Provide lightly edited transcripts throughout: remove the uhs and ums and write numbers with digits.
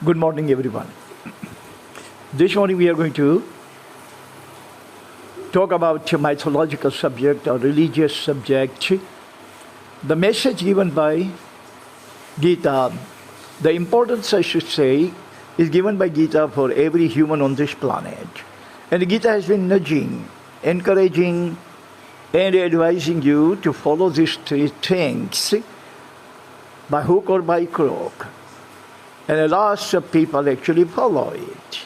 Good morning, everyone. This morning we are going to talk about a mythological subject or religious subject. The message given by Gita, the importance, I should say, is given by Gita for every human on this planet. And Gita has been nudging, encouraging, and advising you to follow these three things by hook or by crook. And a lot of people actually follow it,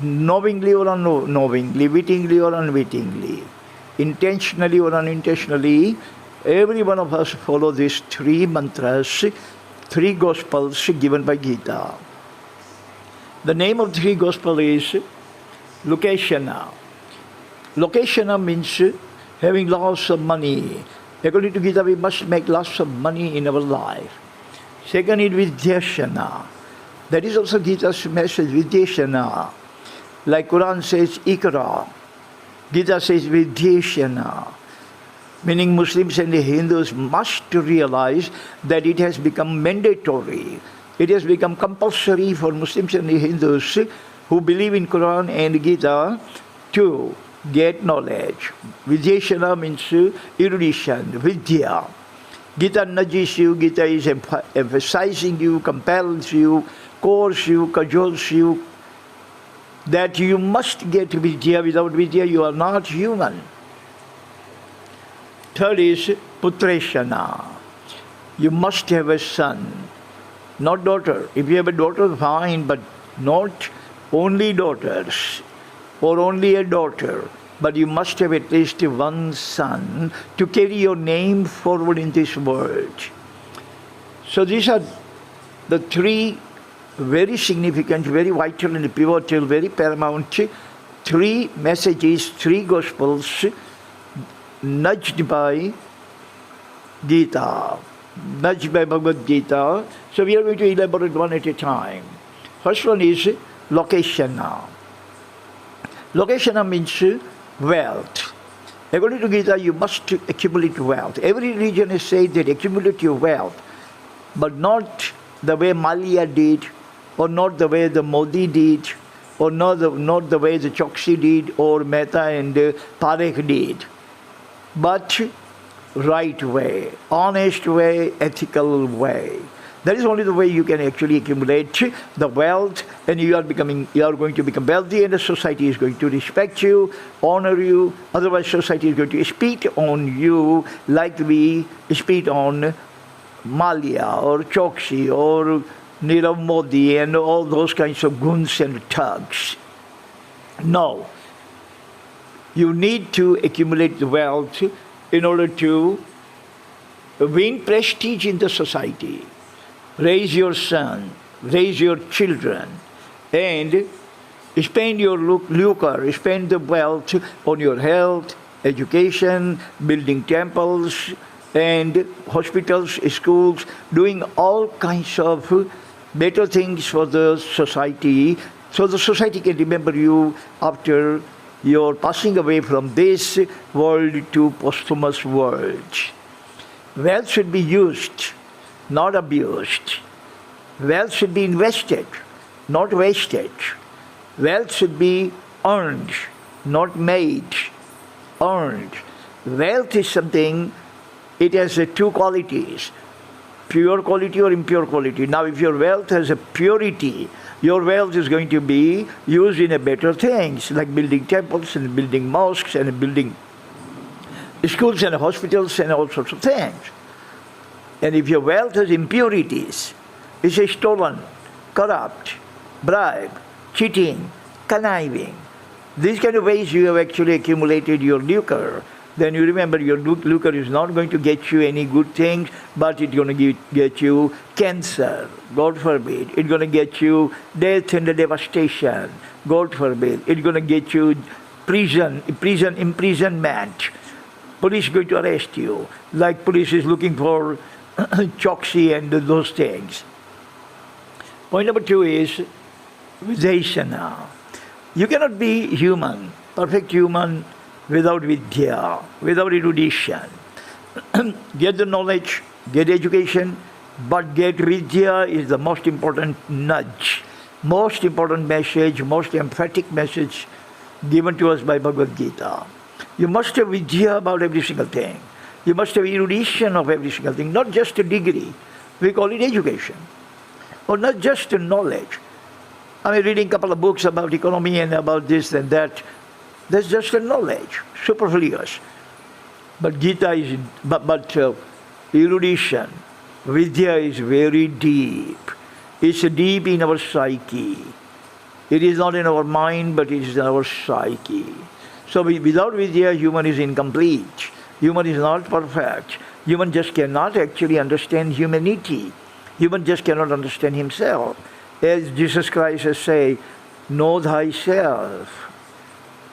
knowingly or unknowingly, wittingly or unwittingly, intentionally or unintentionally. Every one of us follow these three mantras, three gospels given by Gita. The name of the three gospel is Lokeshana. Lokeshana means having lots of money. According to Gita, we must make lots of money in our life. Second is Vidyashana. That is also Gita's message, Vidyashana. Like Quran says, Ikra. Gita says Vidyashana. Meaning Muslims and the Hindus must realize that it has become mandatory. It has become compulsory for Muslims and the Hindus who believe in Quran and Gita to get knowledge. Vidyashana means erudition, Vidya. Gita nudges you, Gita is emphasizing you, compels you, coerces you, cajoles you, that you must get Vidya. Without Vidya, you are not human. Third is Putreshana. You must have a son, not daughter. If you have a daughter, fine, but not only daughters or only a daughter. But you must have at least one son to carry your name forward in this world. So these are the three very significant, very vital and pivotal, very paramount three messages, three gospels nudged by Gita, nudged by Bhagavad Gita. So we are going to elaborate one at a time. First one is Lokeshana. Lokeshana means wealth. According to Gita, you must accumulate wealth. Every religion has said that accumulate your wealth, but not the way Malia did, or not the way the Modi did, or not the way the Choksi did, or Mehta and Parekh did, but right way, honest way, ethical way. That is only the way you can actually accumulate the wealth, and you are going to become wealthy, and the society is going to respect you, honor you. Otherwise, society is going to spit on you like we spit on Malia or Choksi or Nirav Modi and all those kinds of goons and thugs. No. You need to accumulate the wealth in order to win prestige in the society. Raise your son, raise your children, and spend your lucre, spend the wealth on your health, education, building temples and hospitals, schools, doing all kinds of better things for the society, so the society can remember you after your passing away from this world to posthumous world. Wealth should be used, not abused. Wealth should be invested, not wasted. Wealth should be earned, not made. Earned. Wealth is something, it has two qualities, pure quality or impure quality. Now, if your wealth has a purity, your wealth is going to be used in a better things, like building temples and building mosques and building schools and hospitals and all sorts of things. And if your wealth has impurities, it's stolen, corrupt, bribe, cheating, conniving, these kind of ways you have actually accumulated your lucre, then you remember your lucre is not going to get you any good things, but it's going to get you cancer, God forbid. It's going to get you death and devastation, God forbid. It's going to get you imprisonment. Police is going to arrest you, like police is looking for Choksi and those things. Point number two is Vidyashana. You cannot be human, perfect human, without vidya, without erudition. Get the knowledge, get education, But get Vidya is the most important nudge, most important message, most emphatic message given to us by Bhagavad Gita. You must have Vidya about every single thing. You must have erudition of every single thing, not just a degree. We call it education. Or not just knowledge. I mean, reading a couple of books about economy and about this and that, that's just a knowledge, superfluous. But Gita is, erudition, Vidya is very deep. It's deep in our psyche. It is not in our mind, but it is in our psyche. So without Vidya, human is incomplete. Human is not perfect. Human just cannot actually understand humanity. Human just cannot understand himself. As Jesus Christ has said, know thyself.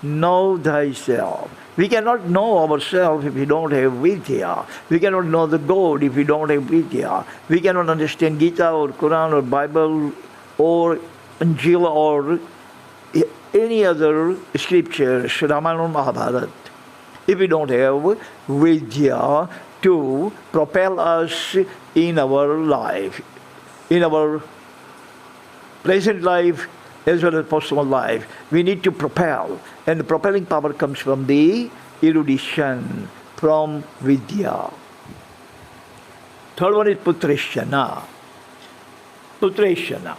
Know thyself. We cannot know ourselves if we don't have Vidya. We cannot know the God if we don't have Vidya. We cannot understand Gita or Quran or Bible or Injil or any other scriptures, Ramayana or Mahabharata, if we don't have Vidya to propel us in our life, in our present life as well as personal life. We need to propel, and the propelling power comes from the erudition, from Vidya. Third one is Putreshana. Putreshana.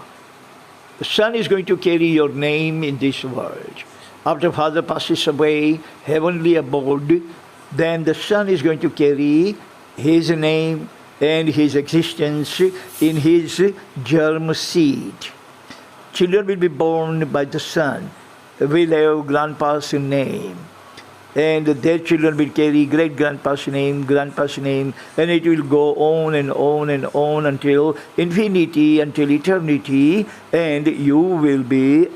The son is going to carry your name in this world. After father passes away, heavenly abode, then the son is going to carry his name and his existence in his germ seed. Children will be born by the son, will have grandpa's name, and their children will carry great-grandpa's name, grandpa's name, and it will go on and on and on until infinity, until eternity, and you will be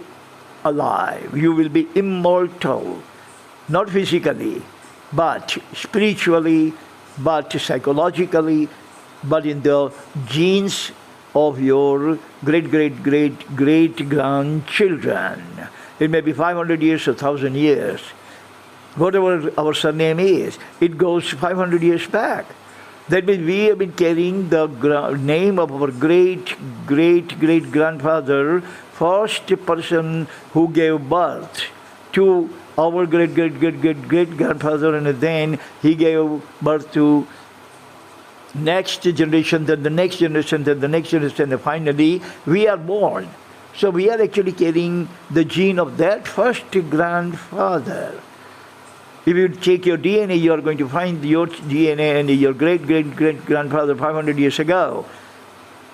alive. You will be immortal, not physically, but spiritually, but psychologically, but in the genes of your great-great-great-great-grandchildren. It may be 500 years or 1,000 years. Whatever our surname is, it goes 500 years back. That means we have been carrying the name of our great-great-great-grandfather, first person who gave birth to our great-great-great-great-grandfather, and then he gave birth to next generation, then the next generation, then the next generation, and finally we are born. So we are actually carrying the gene of that first grandfather. If you take your DNA, you are going to find your DNA and your great-great-great-grandfather 500 years ago.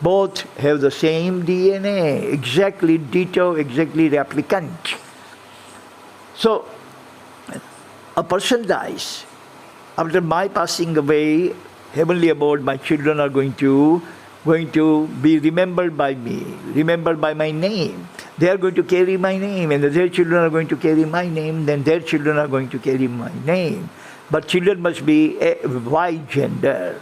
Both have the same DNA, exactly ditto, exactly replicant. So, a person dies. After my passing away, heavenly abode, my children are going to be remembered by me, remembered by my name. They are going to carry my name, and their children are going to carry my name, then their children are going to carry my name. But children must be a Y gender,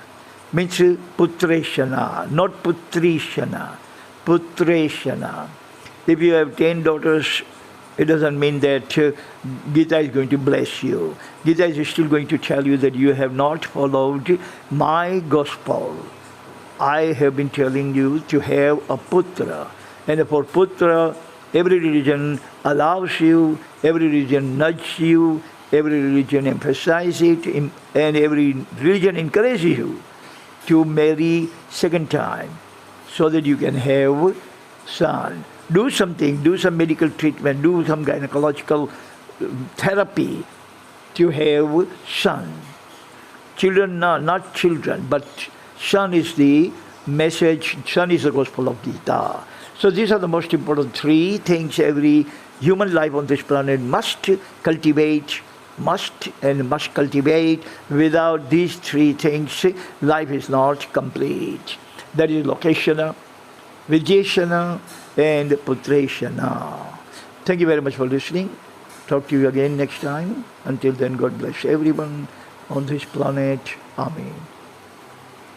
means Putreshana, not Putrishana, Putreshana. If you have 10 daughters, it doesn't mean that Gita is going to bless you. Gita is still going to tell you that you have not followed my gospel. I have been telling you to have a putra. And for putra, every religion allows you, every religion nudges you, every religion emphasizes it, and every religion encourages you to marry second time so that you can have son. Do something, do some medical treatment, do some gynecological therapy to have son. Children, not children, but son is the message, son is the gospel of Gita. So these are the most important three things every human life on this planet must cultivate. Without these three things, life is not complete. That is Lokeshana, Vidyeshana, and Putreshana. Thank you very much for listening. Talk to you again next time. Until then, God bless everyone on this planet. Amen.